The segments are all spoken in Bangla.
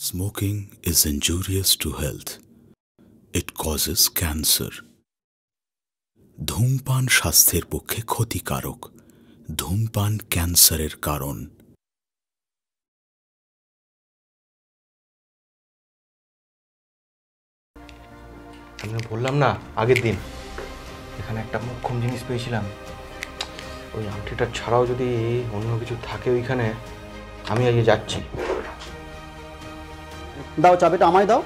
Smoking is injurious to health. It causes cancer. ধূমপান স্বাস্থ্যের পক্ষে ক্ষতিকারক। ধূমপান ক্যান্সারের কারণ। আমি বললাম না আগের দিন এখানে একটা মোক্ষম জিনিস পেয়েছিলাম। ওই আংটিটা ছাড়াও যদি অন্য কিছু থাকে ওইখানে, আমি আজকে যাচ্ছি। দাও, চাবিটা আমায় দাও।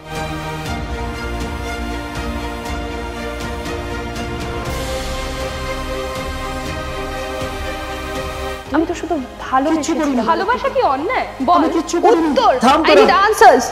আমি তো শুধু ভালোবেসেছি। ভালোবাসা কি অন্যায়? বল উত্তর। I need answers.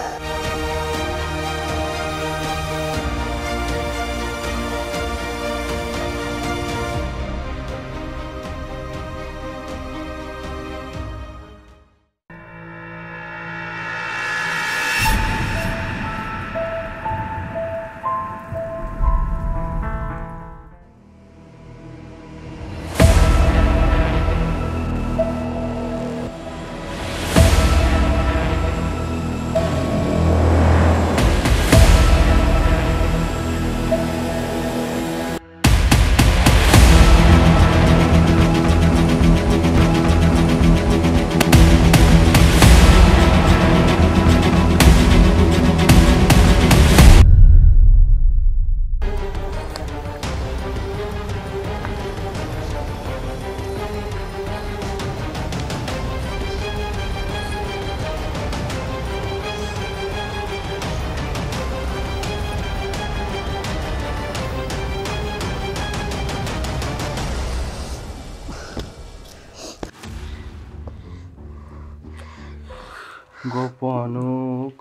গোপন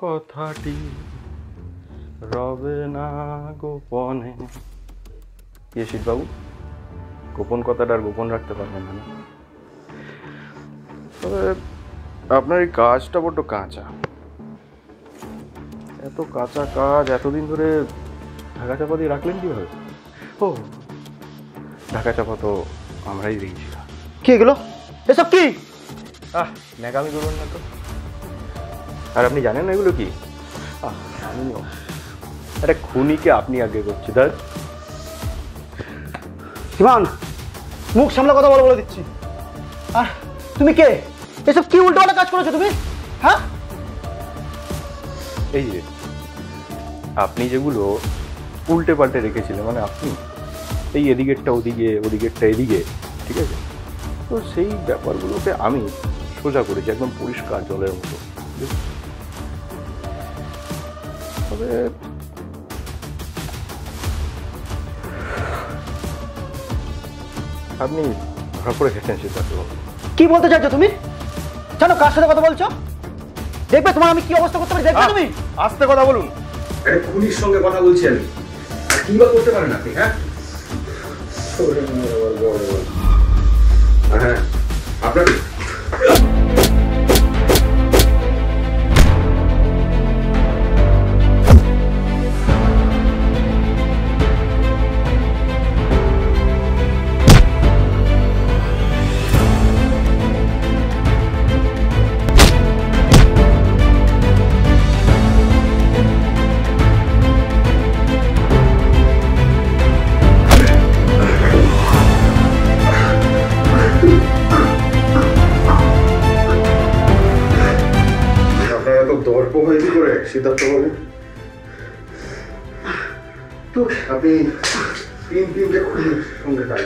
কথাটি রবে না গোপনে। ইয়েশিত বাবু, গোপন কথাটা আর গোপন রাখতে পারবেন না। তবে আপনার এই কাজটা বড্ড কাঁচা। এত কাঁচা কাজ এতদিন ধরে ঢাকা চাপা দিয়ে রাখলেন কীভাবে? ও, ঢাকা চাপা তো আমরাই দিয়েছিলাম। কি এগুলো? এসব কি? ন্যাকামি করবেন না তো। আর আপনি জানেন না এগুলো কি? আমিও একটা খুনিকে আপনি আগে করছি। দাদ ইমান, মুখ সামলে কথা বলে দিচ্ছি। আর তুমি কে? এসব কি উল্টোপাল্টা কাজ করেছো তুমি? হ্যাঁ, এই যে আপনি যেগুলো উল্টে পাল্টে রেখেছিলেন, মানে আপনি এই এদিকেরটা ওদিকে, ওদিকেরটা এদিকে, ঠিক আছে? তো সেই ব্যাপারগুলোকে আমি সোজা করেছি একদম পরিষ্কার জলের মতো। তবে আপনি ধরা পড়ে গেছেন সিদ্ধার্থবাবু। কি বলতে চাইছো তুমি? জানো কার সাথে কথা বলছো? দেখবে তোমার আমি কি অবস্থা করতে পারি, দেখবে তুমি। আস্তে কথা বলুন। খুনির সঙ্গে কথা বলছি আমি। কি বা করতে পারেন আপনি? হ্যাঁ, হ্যাঁ আপনার দর্প হয় কি করে সিদ্ধার্থবাবু? আপনি তিনটে খুনির সঙ্গে তাই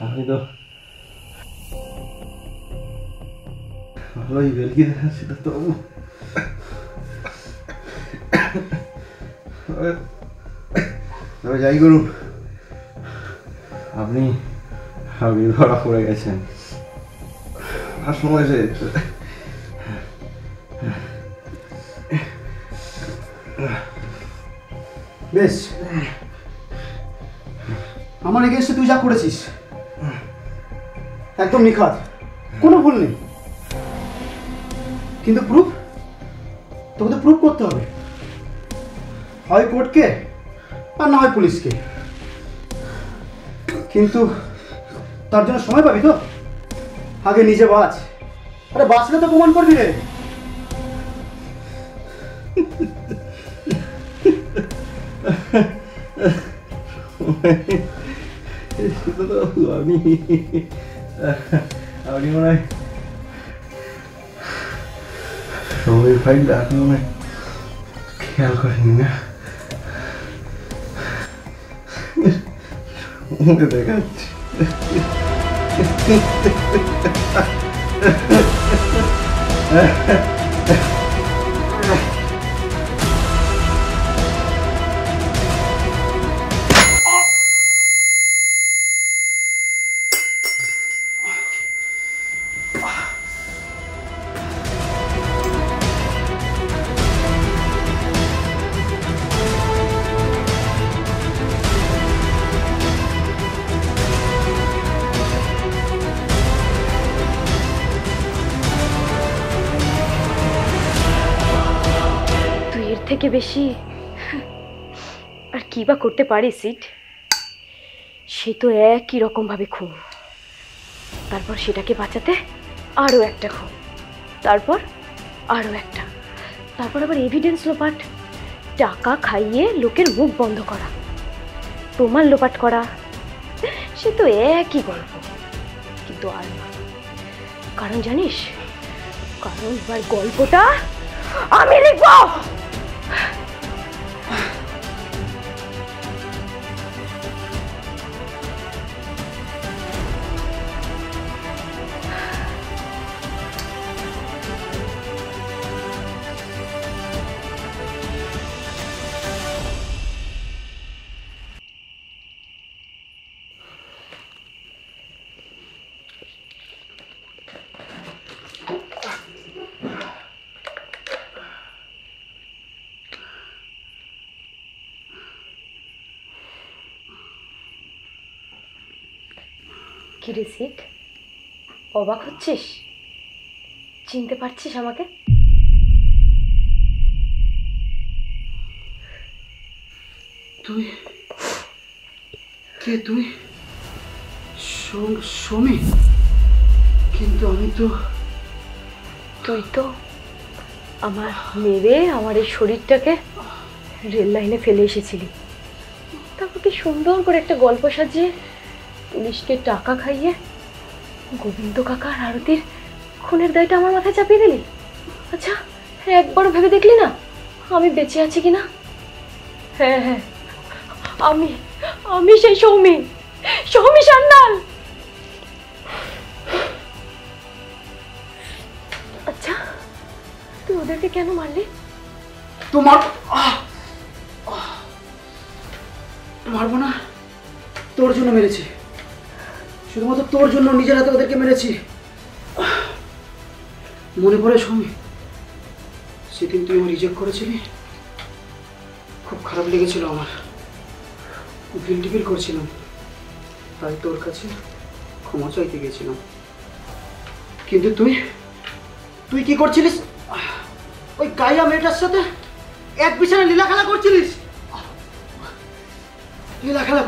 আমি তো ভালোই বেলকি দেখাচ্ছি তো তবু তবে যাই করুন, আপনি ধরা পড়ে গেছেন। আর সময় শেষ। বেশ, আমার এগেন্সটে তুই যা করেছিস একদম নিখাত, কোনো ভুল নেই। কিন্তু প্রুফ তোকে তো প্রুফ করতে হবে, হয় কোর্টকে আর না হয় পুলিশকে। কিন্তু তার জন্য সময় পাবি তো? আগে নিজে বাঁচ। আরে বাঁচলে তো প্রমাণ করবি রে। আপনি মনে হয় সময়ের ফাইলটা আপনি মনে হয় খেয়াল করেননি না? দেখাচ্ছি। থেকে বেশি আর কি বা করতে পারে সিট? সে তো একই রকম ভাবে খুন, তারপর সেটাকে বাঁচাতে আরো একটা খুন, তারপর আরো একটা, তারপর আবার এভিডেন্স লোপাট, টাকা খাইয়ে লোকের মুখ বন্ধ করা, প্রমাণ লোপাট করা। সে তো একই গল্প, কিন্তু আর না। কারণ জানিস, কারণ এবার গল্পটা আমি লিখব। কি রে সিট, অবাক হচ্ছিস? চিনতে পারছিস আমাকে? তুই কে? তুই সমী? কিন্তু আমি তো... তুই তো আমার মেরে আমার এই শরীরটাকে রেল লাইনে ফেলে এসেছিলি, তারপর কি সুন্দর করে একটা গল্প সাজিয়ে পুলিশকে টাকা খাইয়ে গোবিন্দ কাকা আর আরতির খুনের দায়টা আমার মাথায় চাপিয়ে দিলি। আচ্ছা, একবারও ভেবে দেখলি না আমি বেঁচে আছি কিনা? হ্যাঁ হ্যাঁ, আমি আমি সেই সৌমি সান্যাল। আচ্ছা, তুই ওদেরকে কেন মারলি? তোমার মারবো না, তোর জন্য মেরেছি, শুধুমাত্র তোর জন্য নিজের হাতে ওদেরকে মেরেছি। মনে পড়ে সমী, সেদিন তুই আমার রিজেক্ট করেছিলি, খুব খারাপ লেগেছিল আমার, গিল্টি ফিল করছিলাম, তাই তোর কাছে ক্ষমা চাইতে গেছিলাম। কিন্তু তুই কি করছিলিস? ওই গাইয়া মেয়েটার সাথে এক বিছানায় লীলা খেলা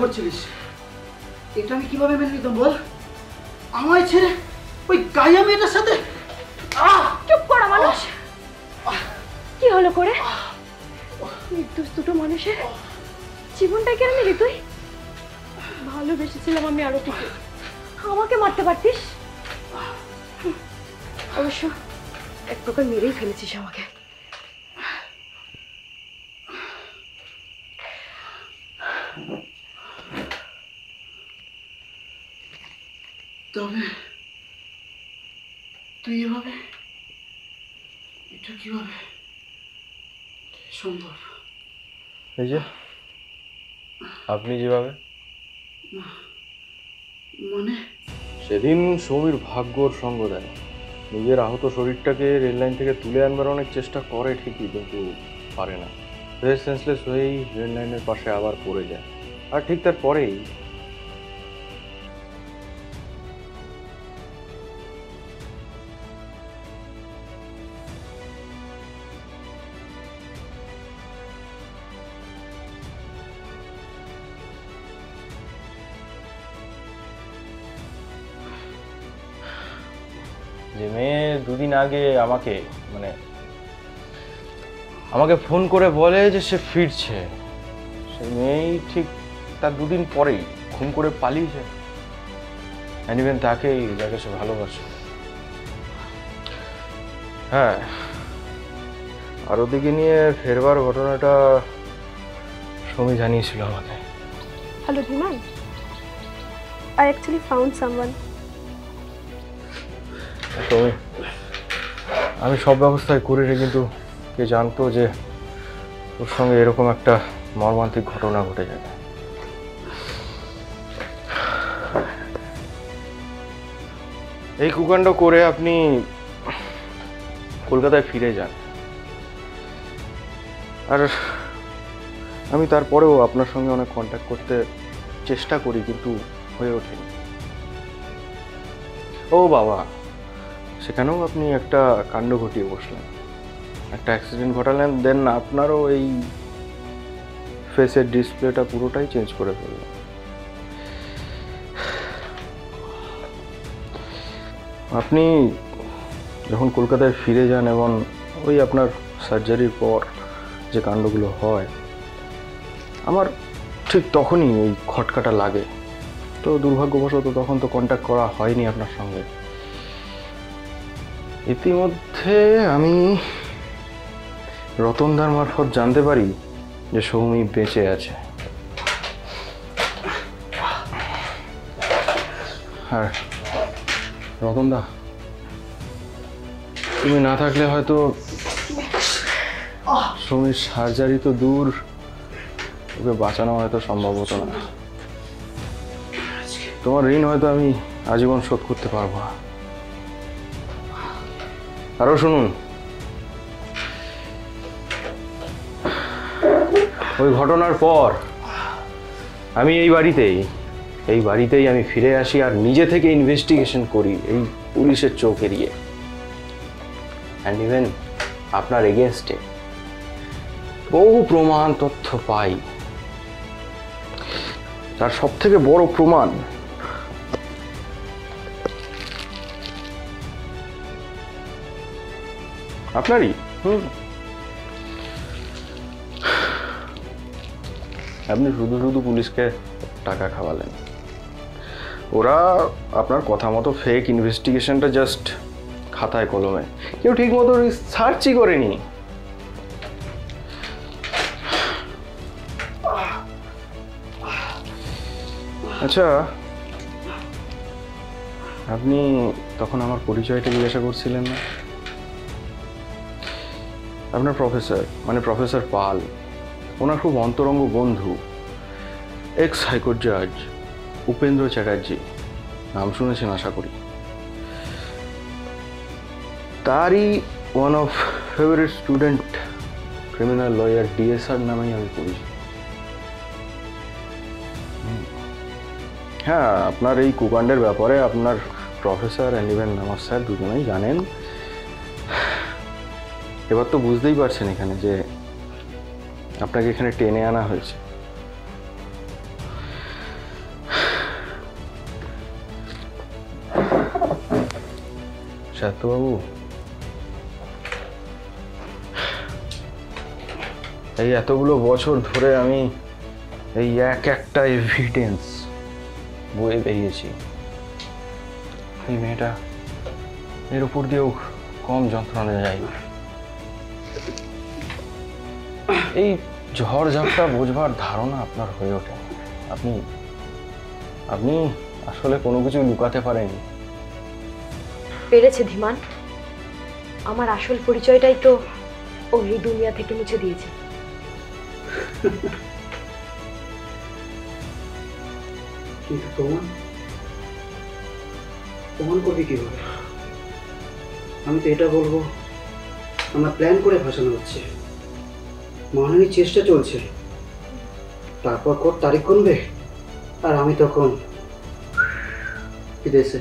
করছিলিস। এটা আমি কিভাবে মেনে নিতাম বল? আমায় ছেড়ে ওই গাইয়া মেয়েটার সাথে? চুপ করা মানুষ, কি হলো করে? নির্দোষ দুটো মানুষের জীবনটা কেন নিলি তুই? ভালোবেসেছিলাম আমি আরতিকে, আমাকে মারতে পারতিস। অবশ্য এক প্রকার মেরেই ফেলেছিস আমাকে। তবে তুই এভাবে, এটা কিভাবে সম্ভব? এই যে আপনি যেভাবে, মানে সেদিন সৌমির ভাগ্যর সঙ্গ দেয়। নিজের আহত শরীরটাকে রেল লাইন থেকে তুলে আনবার অনেক চেষ্টা করে ঠিকই, কিন্তু পারে না। সেন্সলেস হয়েই রেল লাইনের পাশে আবার পড়ে যায়। আর ঠিক তার পরেই যে মেয়ে দুদিন আগে আমাকে ফোন করে বলে যে সে ফিরছে, সেই মেয়েই ঠিক তার দুদিন পরেই খুন করে পালিয়েছে। ইভেন তাকেই, যাকে সে ভালোবাসে। হ্যাঁ, আর ওদিকে নিয়ে ফেরবার ঘটনাটা সৌমি জানিয়েছিল আমাকে। Hello Dhiman, I actually found someone. Soumi, আমি সব ব্যবস্থায় করি রে, কিন্তু কে জানতো যে ওর সঙ্গে এরকম একটা মর্মান্তিক ঘটনা ঘটে যাবে। এই কুকাণ্ড করে আপনি কলকাতায় ফিরে যান, আর আমি তারপরেও আপনার সঙ্গে অনেক কন্ট্যাক্ট করতে চেষ্টা করি, কিন্তু হয়ে ওঠেনি। ও বাবা, সেখানেও আপনি একটা কাণ্ড ঘটিয়ে বসলেন, একটা অ্যাক্সিডেন্ট ঘটালেন, দেন আপনারও এই ফেসের ডিসপ্লেটা পুরোটাই চেঞ্জ করে ফেললেন। আপনি যখন কলকাতায় ফিরে যান এবং ওই আপনার সার্জারির পর যে কাণ্ডগুলো হয়, আমার ঠিক তখনই ওই খটকাটা লাগে। তো দুর্ভাগ্যবশত তখন তো কন্ট্যাক্ট করা হয়নি আপনার সঙ্গে। ইতিমধ্যে আমি রতনদার মারফত জানতে পারি যে সৌমি বেঁচে আছে। আর রতনদা, তুমি না থাকলে হয়তো সৌমির সার্জারি তো দূর, ওকে বাঁচানো হয়তো সম্ভব হতো না। তোমার ঋণ হয়তো আমি আজীবন শোধ করতে পারবো না। আরো শুনুন, ওই ঘটনার পর আমি এই বাড়িতেই আমি ফিরে আসি আর নিজে থেকে ইনভেস্টিগেশন করি, এই পুলিশের চোখ এড়িয়ে। অ্যান্ড ইভেন আপনার এগেনস্টে বহু প্রমাণ তথ্য পাই। তার সব থেকে বড় প্রমাণ আপনারই। আপনি শুধু পুলিশকে টাকা খাওয়ালেন, ওরা আপনার কথা মতো ফেক ইনভেস্টিগেশনটা জাস্ট খাতায় কলমে, কেউ ঠিক মতো রিসার্চই করেনি। আচ্ছা, আপনি তখন আমার পরিচয়টা জিজ্ঞাসা করছিলেন না? আপনার প্রফেসর পাল, ওনার খুব অন্তরঙ্গ বন্ধু এক্স হাইকোর্ট জাজ উপেন্দ্র চ্যাটার্জি, নাম শুনেছেন আশা করি। তারই one of favourite student criminal lawyer DSR নামেই আমি পড়েছি। হ্যাঁ, আপনার এই কুকাণ্ডের ব্যাপারে আপনার প্রফেসর অ্যান্ড ইভেন আমার স্যার দুজনেই জানেন। এবার তো বুঝতেই পারছেন এখানে যে আপনাকে এখানে টেনে আনা হয়েছে। সাত্যবাবু, এই এতগুলো বছর ধরে আমি এই একটা এভিডেন্স বয়ে বেরিয়েছি। এই মেয়েটা এর উপর দিয়েও কম যন্ত্রণা যায়। এই ঝড়ঝাপটা বোঝবার ধারণা আপনার হয়ে ওঠে। আপনি আপনি আসলে কোনো কিছু লুকাতে পারেননি। পেরেছে ধীমান, আমার আসল পরিচয়টাই তো ও এই দুনিয়া থেকে মুছে দিয়েছে। কিন্তু প্রমাণ করবি কিভাবে? আমি তো এটা বলবো আমরা প্ল্যান করে ভাসানো হচ্ছে, মাননীয় চেষ্টা চলছে, তারপর কোর্ট তারিখ গুনবে আর আমি তখন বিদেশে।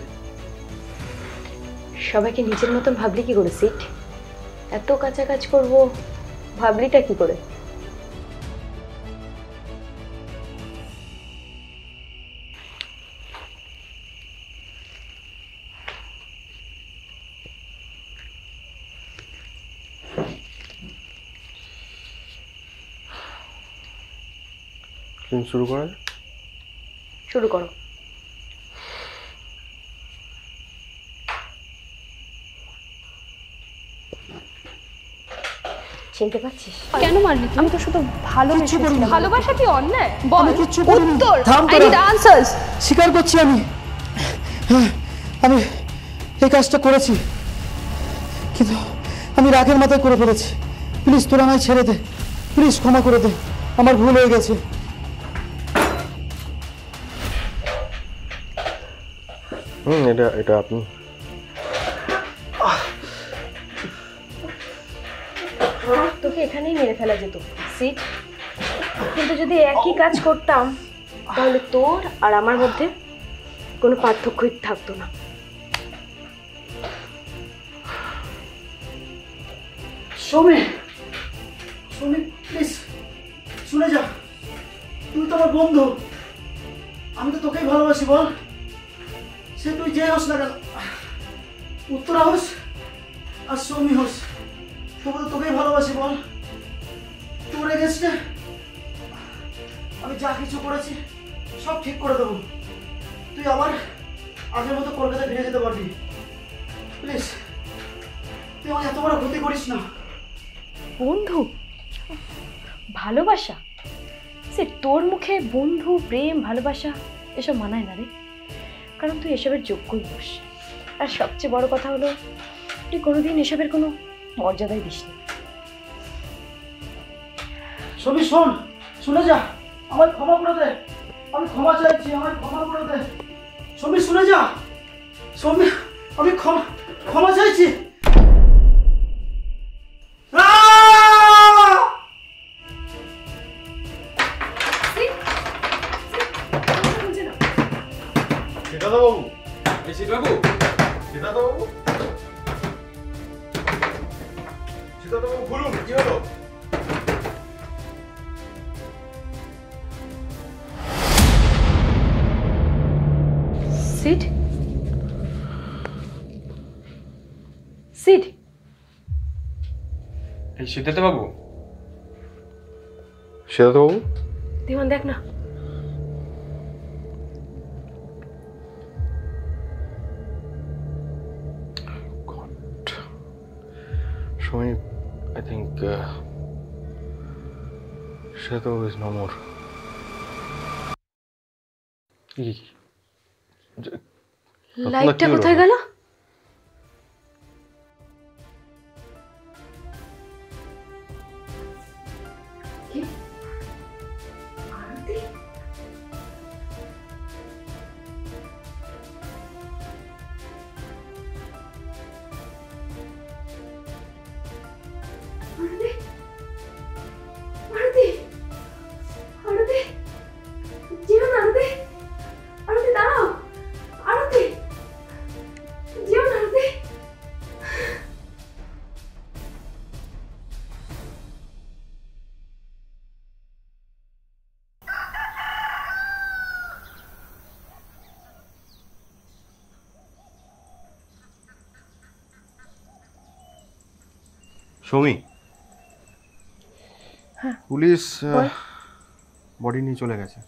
সবাইকে নিজের মতন ভাবলি কি করে সিট? এত কাছাকাছি করবো ভাবলিটা কি করে? শুরু করা শুরু করো। চিনতে পারছিস? কেন মারলি? আমি তো শুধু ভালোবেসেছিলাম। ভালোবাসা কি অন্যায়? বল উত্তর। থাম I need answers. স্বীকার করছি আমি, হ্যাঁ আমি এই কাজটা করেছি, কিন্তু আমি রাগের মাথায় করে ফেলেছি। প্লিজ তোরা আমায় ছেড়ে দে, প্লিজ ক্ষমা করে দে, আমার ভুল হয়ে গেছে। এটা আপনি তোকে এখানেই মেরে ফেলা যেত সিট, কিন্তু যদি একই কাজ করতাম তাহলে তোর আর আমার মধ্যে কোনো পার্থক্যই থাকতো না। সৌমি, প্লিজ শুনে যা, তুই তো আমার বন্ধু, আমি তো তোকেই ভালোবাসি। বল, সে তুই যে হোস না কেন, উত্তরা হোস আর সৌমি হোস, তবু তো তোকেই ভালোবাসি। বল, তোর এগেন্সটে আমি যা কিছু করেছি সব ঠিক করে দেবো, তুই আবার আগের মতো কলকাতায় ফিরে যেতে পারবি। প্লিজ তুই আমার এত বড় ক্ষতি করিস না। বন্ধু, ভালোবাসা? সে তোর মুখে বন্ধু, প্রেম, ভালোবাসা এসব মানায় না রে, কারণ তুই এসবের যোগ্যই হোস। আর সবচেয়ে বড় কথা হলো তুই কোনোদিন এসবের কোনো মর্যাদাই দিসনি। সবই শোন, শুনে যা, আমার ক্ষমা করে দে, আমি ক্ষমা চাইছি, আমার ক্ষমা করে দে। সবই শুনে যা, সৌমি আমি ক্ষমা চাইছি। সিট, সিট, এই সিদ্ধার্থ বাবু, সিদ্ধার্থ বাবু, ধীমান দেখ না। Showing, I think Shadow is no more. লাইটটা কোথায় গেল? সৌমি, পুলিশ বডি নিয়ে চলে গেছে,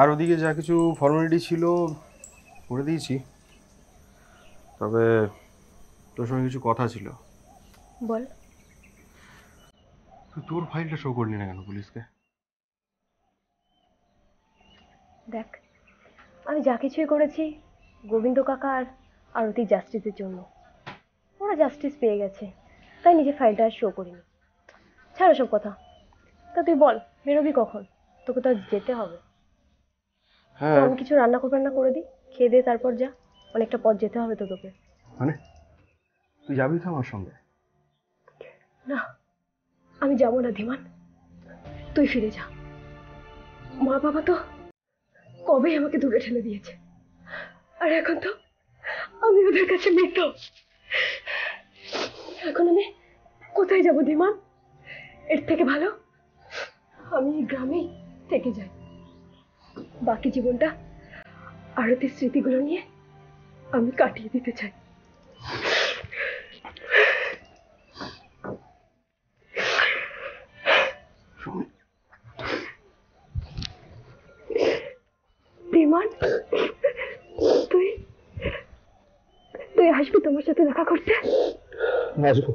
আর ওদিকে যা কিছু ফর্মালিটি ছিল করে দিয়েছি। তবে তোর সঙ্গে কিছু কথা ছিল। বল। তুই তোর ফাইলটা শো করলি না কেন পুলিশকে? দেখ, আমি যা কিছুই করেছি গোবিন্দ কাকা আর আরতি জাস্টিসের জন্য। ওরা জাস্টিস পেয়ে গেছে, তাই নিজে ফাইলটা আর শো করিনি। ছাড়ো সব কথা। তা তুই বল, বেরোবি কখন? তোকে তো আজ যেতে হবে। হ্যাঁ, আমি কিছু রান্না করে দিই, খেয়ে দে, তারপর যা। অনেকটা পথ যেতে হবে তো তোকে। মানে তুই যাবি তো আমার সঙ্গে? না, আমি যাবো না ধীমান, তুই ফিরে যা। মা বাবা তো কবেই আমাকে দূরে ঠেলে দিয়েছে, আর এখন তো আমি ওদের কাছে মৃত। এখন আমি কোথায় যাব ধীমান? এর থেকে ভালো আমি এই গ্রামেই থেকে যাই। বাকি জীবনটা আরতির স্মৃতিগুলো নিয়ে আমি কাটিয়ে দিতে চাই। ধীমান, তুই তুই আসবি তোমার সাথে দেখা করতে? আসবো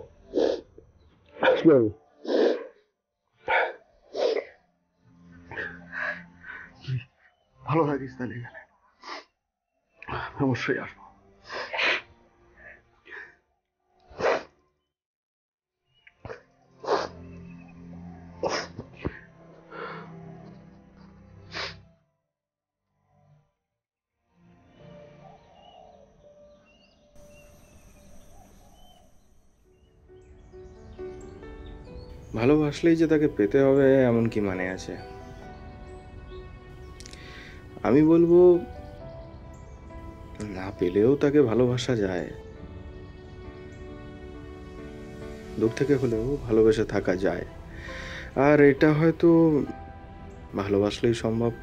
আসবো আমি। তুই ভালো থাকিস তাহলে এখানে, অবশ্যই আসবো। ভালোবাসলেই যে তাকে পেতে হবে এমন কি মানে আছে? আমি বলবো না পেলেও তাকে ভালোবাসা যায়, দূর থেকে হলেও ভালোবেসে থাকা যায়। আর এটা হয়তো ভালোবাসলেই সম্ভব।